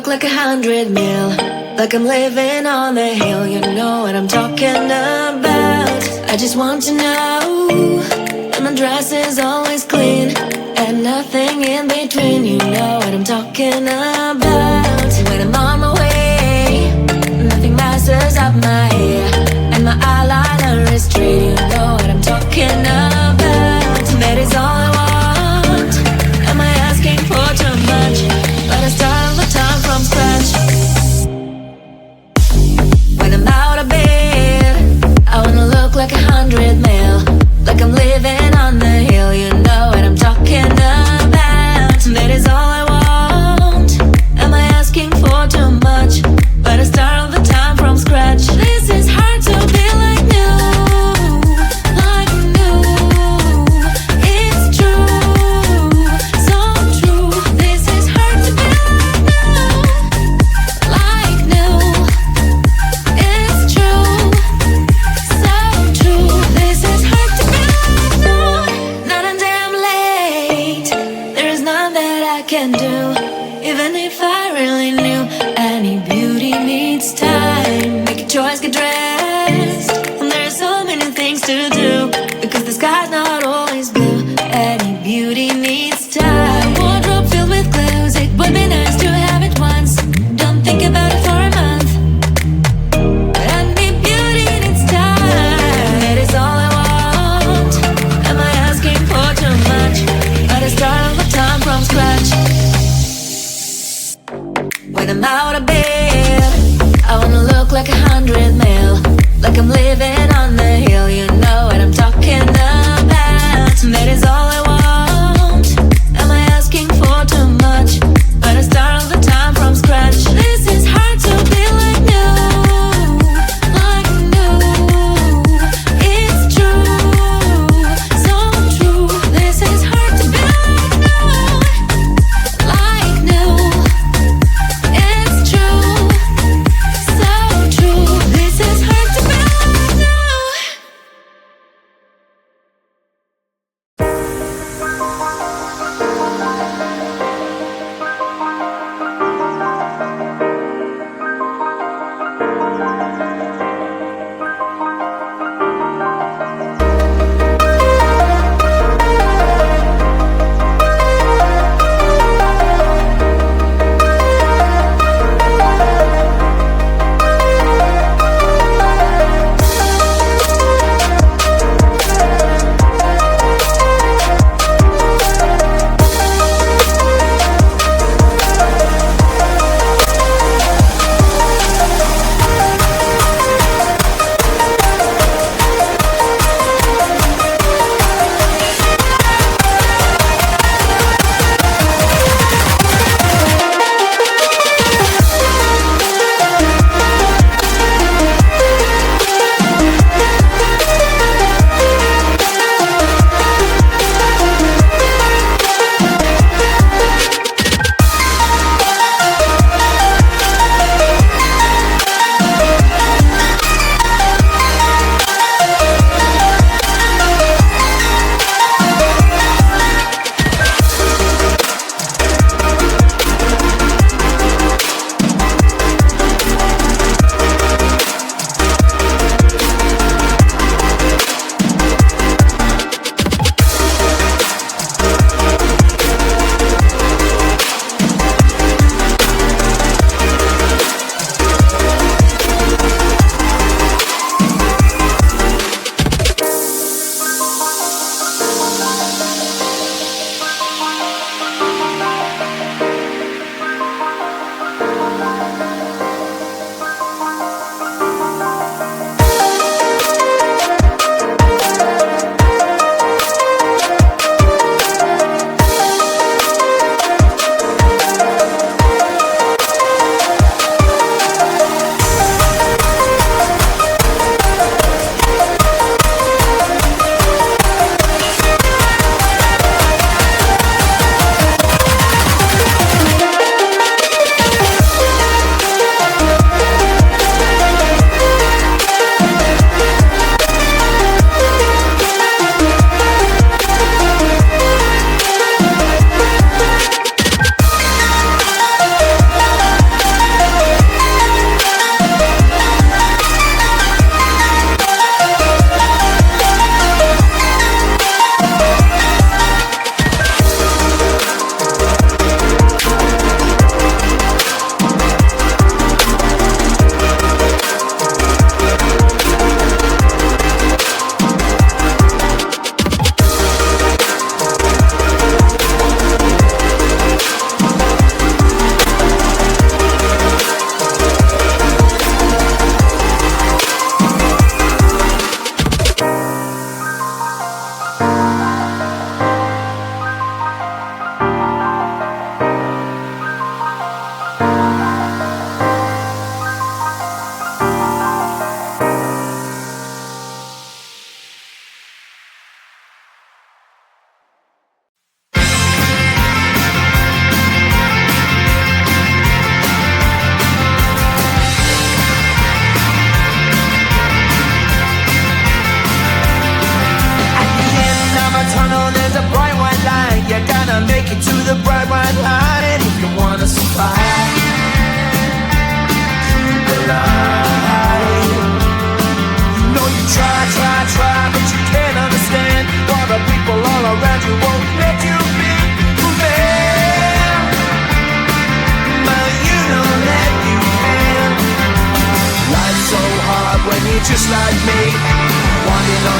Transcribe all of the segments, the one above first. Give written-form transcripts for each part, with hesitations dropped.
like 100 mil, like I'm living on the hill. You know what I'm talking about. I just want to know, and my dress is always clean, and nothing in between. You know what I'm talking about. When I'm on my way, nothing messes up my hair, and my eyeliner is straight. You know what I'm talking about. That is all I want. Am I asking for too much? But I start all the time from scratch. When I'm out of bed, I wanna look like 100 mil, like I'm living on the hill. You know what I'm talking about. That is all I want. Am I asking for too much? But I start all the time from scratch. This is hard to be like new, like new. It's true, so true. This is hard to be like new, it's true, so true. This is hard to be like new. Not until I'm late, there is none that I can do. Even if I really knew, any beauty needs time. Make a choice, get dressed, and there's so many things to do, because the sky's not always blue. Any beauty needs time. Wardrobe filled with clothes, it would be nice to have it once. Don't think about it for a month. Any beauty needs time. That is all I want. Am I asking for too much? But I start all the time from scratch. When I'm out of bed, I wanna look like 100 mil, like I'm living on the hill. You know what I'm talking about. That is all I want. Am I asking for too much? But I start all the time from scratch. This is hard to be like new, like new. It's true, so true. This is hard to be like new. It's true, so true. This is hard to be like new.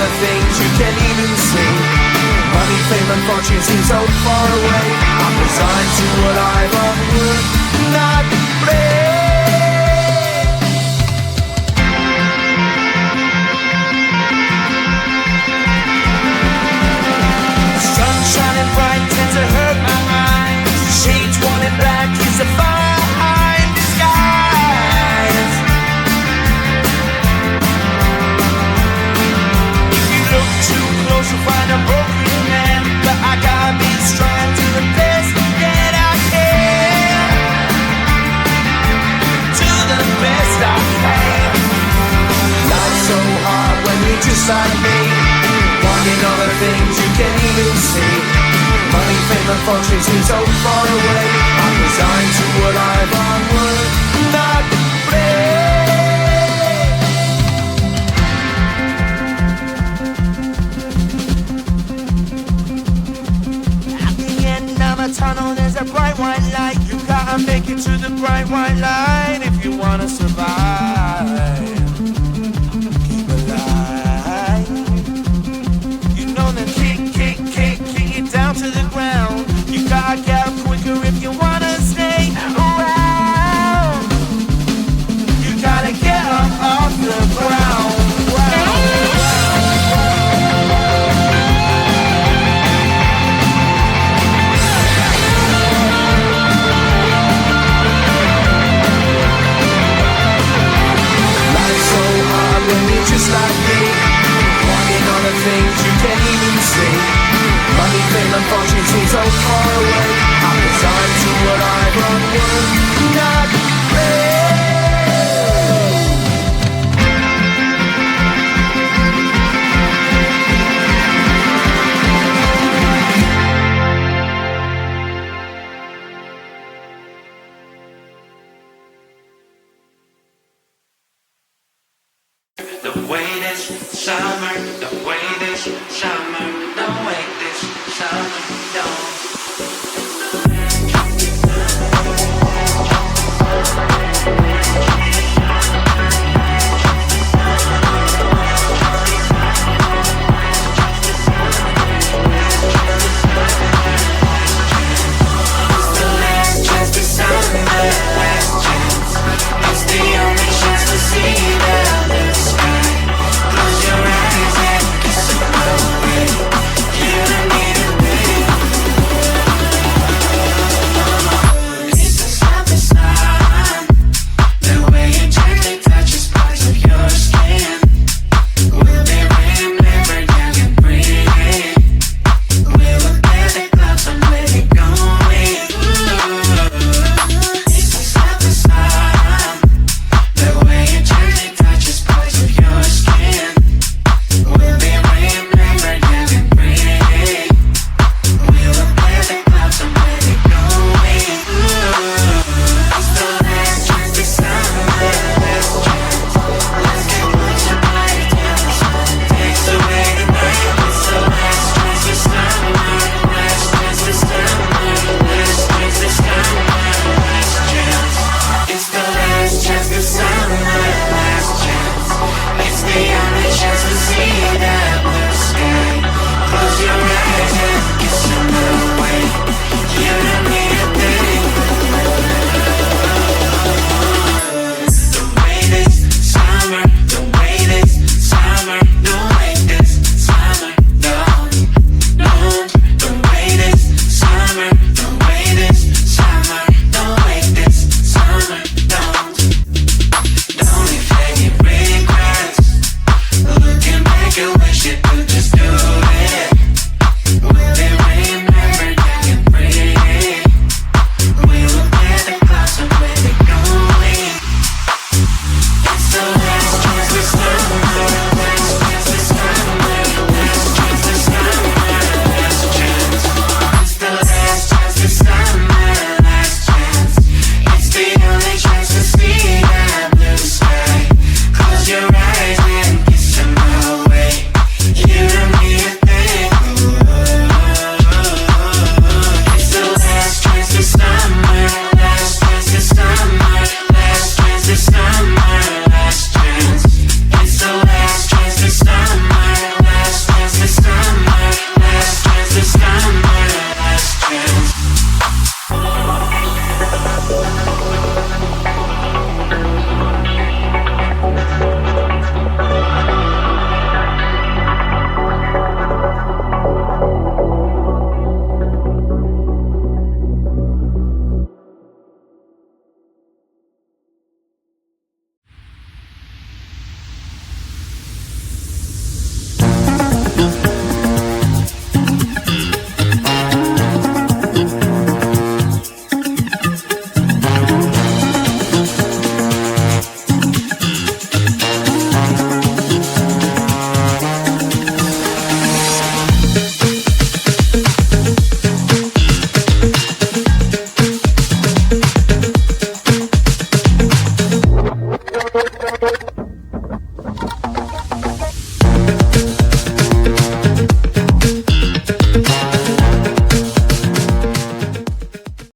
the things you can't even see. Money, fame and fortune seem so far away. I'm resigned to what I've would not play. Sun shining bright tends to hurt my mind. Shades worn in black is the fine skies. If you look too close you'll find a broken man, but I gotta be strong to the best that I can. To the best I can. Life's so hard when you're just like me, wanting all the things you can't even see. Money, fame and fortune seem so far away. I'm resigned to what I've would not play. At the end of a tunnel there's a bright white light. You gotta make it to the bright white light if you wanna survive. Keep alive. You know that kick it down to the ground. You gotta get up quicker if you wanna stay around. You gotta get up off the ground. Life's so hard when you're just like me, wanting all the things you can't even see. Money, fame and fortune seem so far away. I'm resigned to what I've would not play. The way this summer